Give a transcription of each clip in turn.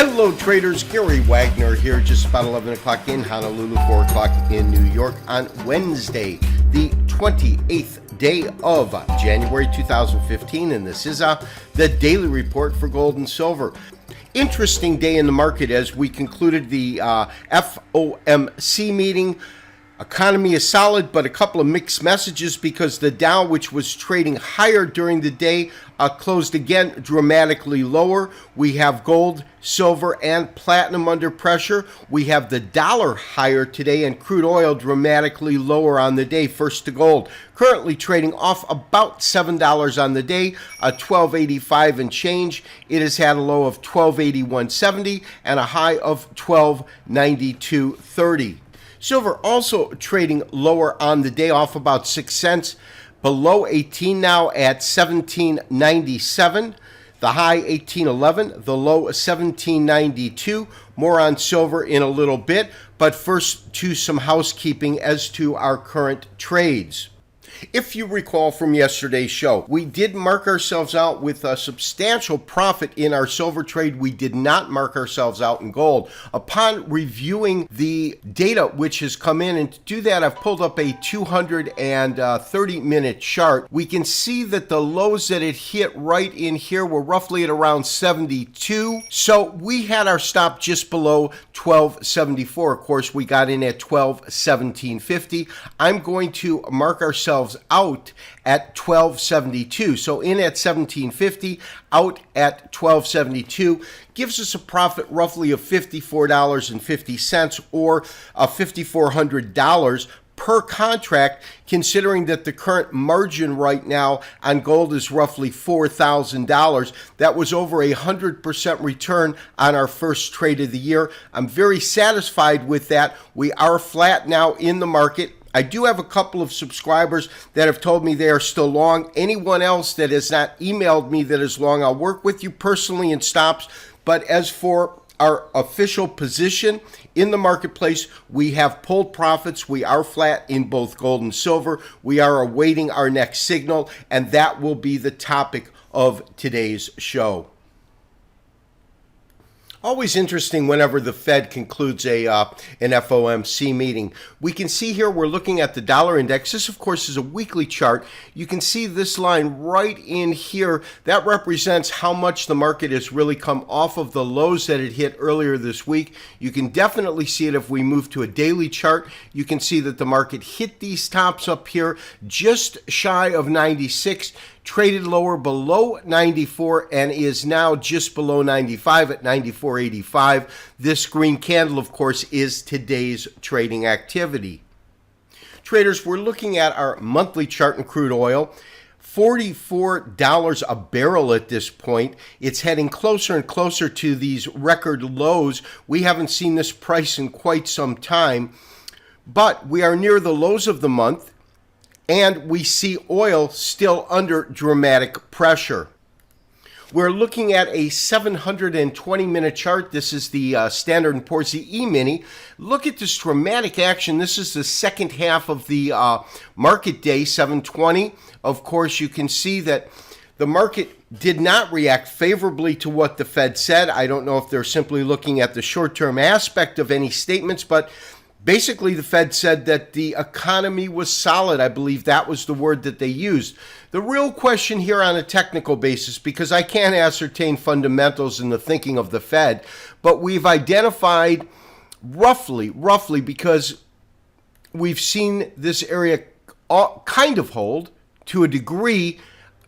Hello traders, Gary Wagner here, just about 11 o'clock in Honolulu, 4 o'clock in New York on Wednesday, the 28th day of January 2015, and this is the daily report for gold and silver. Interesting day in the market as we concluded the FOMC meeting. Economy is solid, but a couple of mixed messages because the Dow, which was trading higher during the day, closed again dramatically lower. We have gold, silver, and platinum under pressure. We have the dollar higher today and crude oil dramatically lower on the day. First to gold, currently trading off about $7 on the day, $12.85 and change. It has had a low of $12.81.70 and a high of $12.92.30. Silver also trading lower on the day, off about 6 cents, below 18 now at 17.97. The high 18.11, the low 17.92. More on silver in a little bit, but first to some housekeeping as to our current trades. If you recall from yesterday's show, we did mark ourselves out with a substantial profit in our silver trade. We did not mark ourselves out in gold. Upon reviewing the data which has come in, and to do that, I've pulled up a 230-minute chart. We can see that the lows that it hit right in here were roughly at around 72. So we had our stop just below 1274. Of course, we got in at 1217.50. I'm going to mark ourselves out at 1272. So in at 1750, out at 1272, gives us a profit roughly of $54.50 or $5,400 per contract, considering that the current margin right now on gold is roughly $4,000. That was over 100% return on our first trade of the year. I'm very satisfied with that. We are flat now in the market. I do have a couple of subscribers that have told me they are still long. Anyone else that has not emailed me that is long, I'll work with you personally in stops. But as for our official position in the marketplace, we have pulled profits. We are flat in both gold and silver. We are awaiting our next signal, and that will be the topic of today's show. Always interesting whenever the Fed concludes an FOMC meeting. We can see here we're looking at the dollar index. This, of course, is a weekly chart. You can see this line right in here. That represents how much the market has really come off of the lows that it hit earlier this week. You can definitely see it if we move to a daily chart. You can see that the market hit these tops up here just shy of 96. Traded lower below 94 and is now just below 95 at 94.85. This green candle, of course, is today's trading activity. Traders, we're looking at our monthly chart in crude oil. $44 a barrel at this point. It's heading closer and closer to these record lows. We haven't seen this price in quite some time, but we are near the lows of the month. And we see oil still under dramatic pressure. We're looking at a 720-minute chart. This is the Standard & Poor's E-mini. Look at this dramatic action. This is the second half of the market day, 720. Of course, you can see that the market did not react favorably to what the Fed said. I don't know if they're simply looking at the short-term aspect of any statements, but basically, the Fed said that the economy was solid. I believe that was the word that they used. The real question here on a technical basis, because I can't ascertain fundamentals in the thinking of the Fed, but we've identified roughly, because we've seen this area kind of hold to a degree.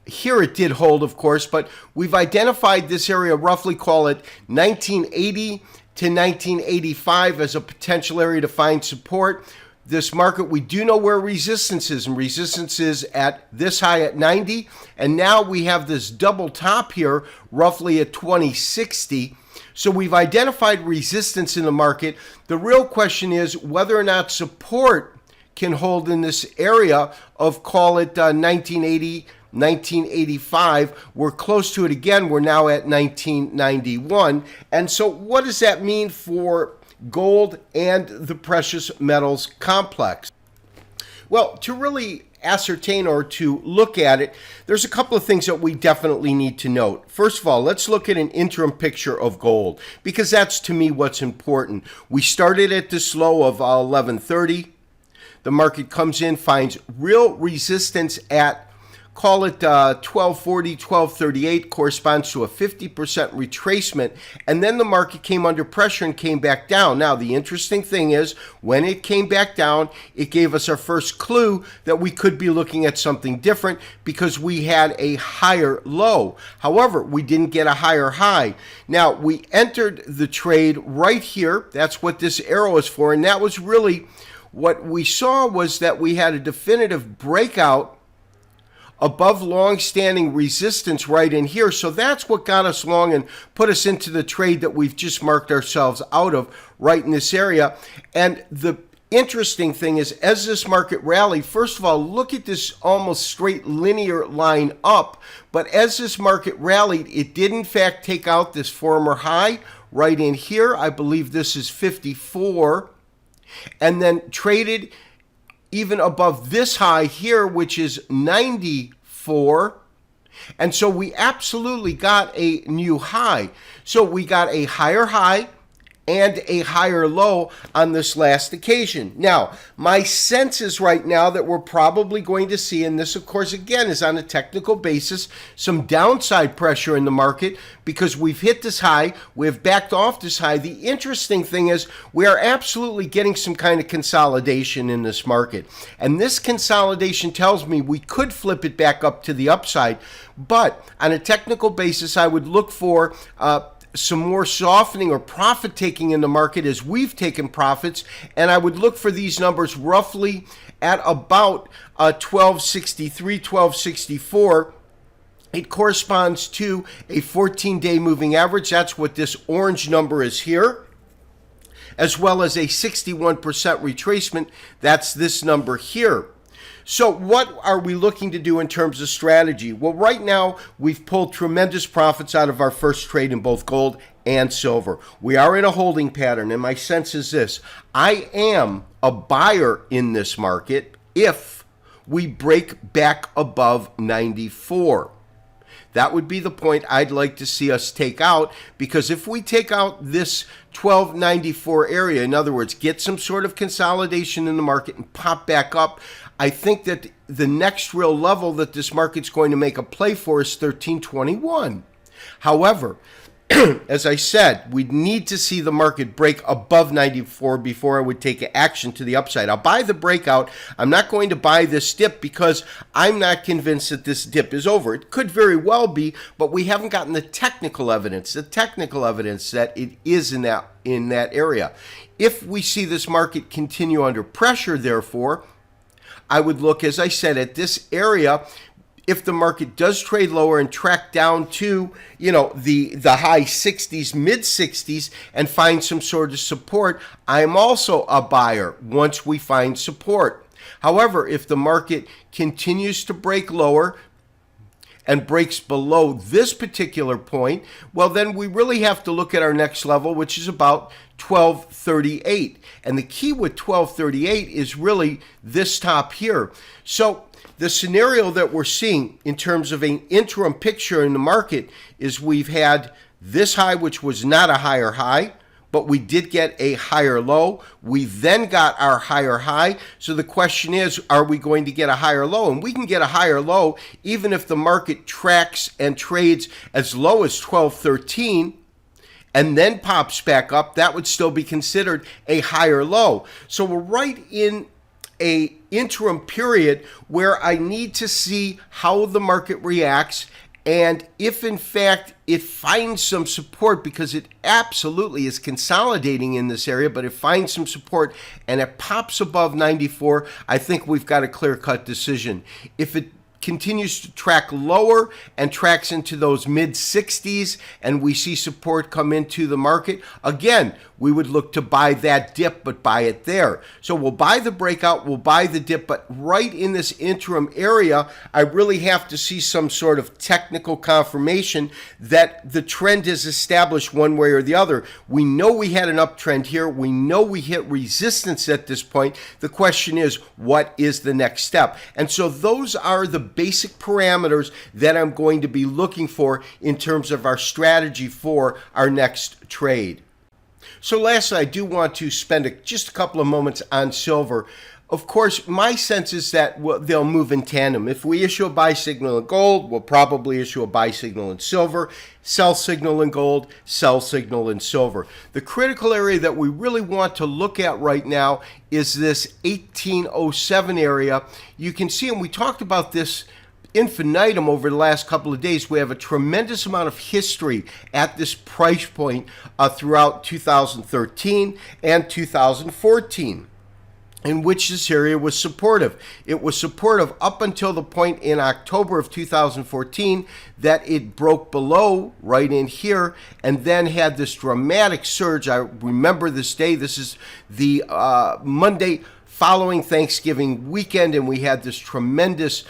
Here it did hold, of course, but we've identified this area, roughly call it 1980 to 1985 as a potential area to find support. This market, we do know where resistance is, and resistance is at this high at 90, and now we have this double top here roughly at 2060. So we've identified resistance in the market. The real question is whether or not support can hold in this area of, call it 1980, 1985. We're close to it again. We're now at 1991. And so what does that mean for gold and the precious metals complex? Well, to really ascertain or to look at it, there's a couple of things that we definitely need to note. First of all, let's look at an interim picture of gold, because that's to me what's important. We started at this low of 1130. The market comes in, finds real resistance at, call it 1240, 1238, corresponds to a 50% retracement, and then the market came under pressure and came back down. Now, the interesting thing is, when it came back down, it gave us our first clue that we could be looking at something different because we had a higher low. However, we didn't get a higher high. Now, we entered the trade right here. That's what this arrow is for, and that was really what we saw, was that we had a definitive breakout above long-standing resistance right in here. So that's what got us long and put us into the trade that we've just marked ourselves out of right in this area. And the interesting thing is, as this market rallied, first of all, look at this almost straight linear line up. But as this market rallied, it did in fact take out this former high right in here. I believe this is 54. And then traded even above this high here, which is 94. And so we absolutely got a new high. So we got a higher high and a higher low on this last occasion. Now, my sense is right now that we're probably going to see, and this of course again is on a technical basis, some downside pressure in the market because we've hit this high, we've backed off this high. The interesting thing is we are absolutely getting some kind of consolidation in this market. And this consolidation tells me we could flip it back up to the upside. But on a technical basis, I would look for some more softening or profit taking in the market as we've taken profits, and I would look for these numbers roughly at about 1263, 1264. It corresponds to a 14-day moving average. That's what this orange number is here, as well as a 61% retracement. That's this number here. So what are we looking to do in terms of strategy? Well, right now, we've pulled tremendous profits out of our first trade in both gold and silver. We are in a holding pattern, and my sense is this. I am a buyer in this market if we break back above 94. That would be the point I'd like to see us take out, because if we take out this 1294 area, in other words, get some sort of consolidation in the market and pop back up, I think that the next real level that this market's going to make a play for is 1321. However, as I said, we'd need to see the market break above 94 before I would take action to the upside. I'll buy the breakout. I'm not going to buy this dip because I'm not convinced that this dip is over. It could very well be, but we haven't gotten the technical evidence that it is in that area. If we see this market continue under pressure, therefore, I would look, as I said, at this area. If the market does trade lower and track down to, the high 60s, mid 60s, and find some sort of support, I'm also a buyer once we find support. However, if the market continues to break lower and breaks below this particular point, well, then we really have to look at our next level, which is about 1238. And the key with 1238 is really this top here. So the scenario that we're seeing in terms of an interim picture in the market is we've had this high, which was not a higher high, but we did get a higher low. We then got our higher high. So the question is, are we going to get a higher low? And we can get a higher low even if the market tracks and trades as low as 1213 and then pops back up. That would still be considered a higher low. So we're right in a interim period where I need to see how the market reacts, and if in fact it finds some support, because it absolutely is consolidating in this area, but it finds some support and it pops above 94, I think we've got a clear-cut decision. If it continues to track lower and tracks into those mid 60s, and we see support come into the market, again, we would look to buy that dip, but buy it there. So we'll buy the breakout, we'll buy the dip, but right in this interim area, I really have to see some sort of technical confirmation that the trend is established one way or the other. We know we had an uptrend here. We know we hit resistance at this point. The question is, what is the next step? And so those are the basic parameters that I'm going to be looking for in terms of our strategy for our next trade. So lastly, I do want to spend just a couple of moments on silver. Of course, my sense is that they'll move in tandem. If we issue a buy signal in gold, we'll probably issue a buy signal in silver, sell signal in gold, sell signal in silver. The critical area that we really want to look at right now is this 1807 area. You can see, and we talked about this infinitum over the last couple of days, we have a tremendous amount of history at this price point throughout 2013 and 2014. In which this area was supportive. It was supportive up until the point in October of 2014 that it broke below right in here and then had this dramatic surge. I remember this day. This is the Monday following Thanksgiving weekend, and we had this tremendous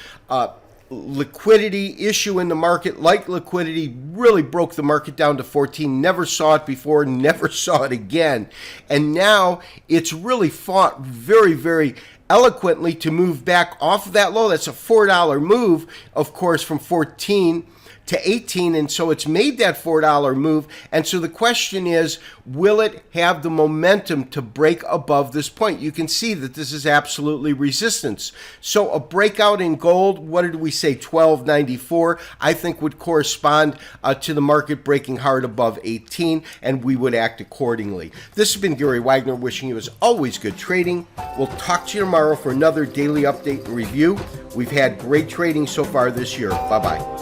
liquidity issue in the market. Like liquidity really broke the market down to 14. Never saw it before, never saw it again. And now it's really fought very, very eloquently to move back off of that low. That's a $4 move, of course, from 14 to 18, and so it's made that $4 move. And so the question is, will it have the momentum to break above this point? You can see that this is absolutely resistance. So a breakout in gold, what did we say, 1294, I think would correspond to the market breaking hard above 18, and we would act accordingly. This has been Gary Wagner, wishing you as always good trading. We'll talk to you tomorrow for another daily update and review. We've had great trading so far this year. Bye-bye.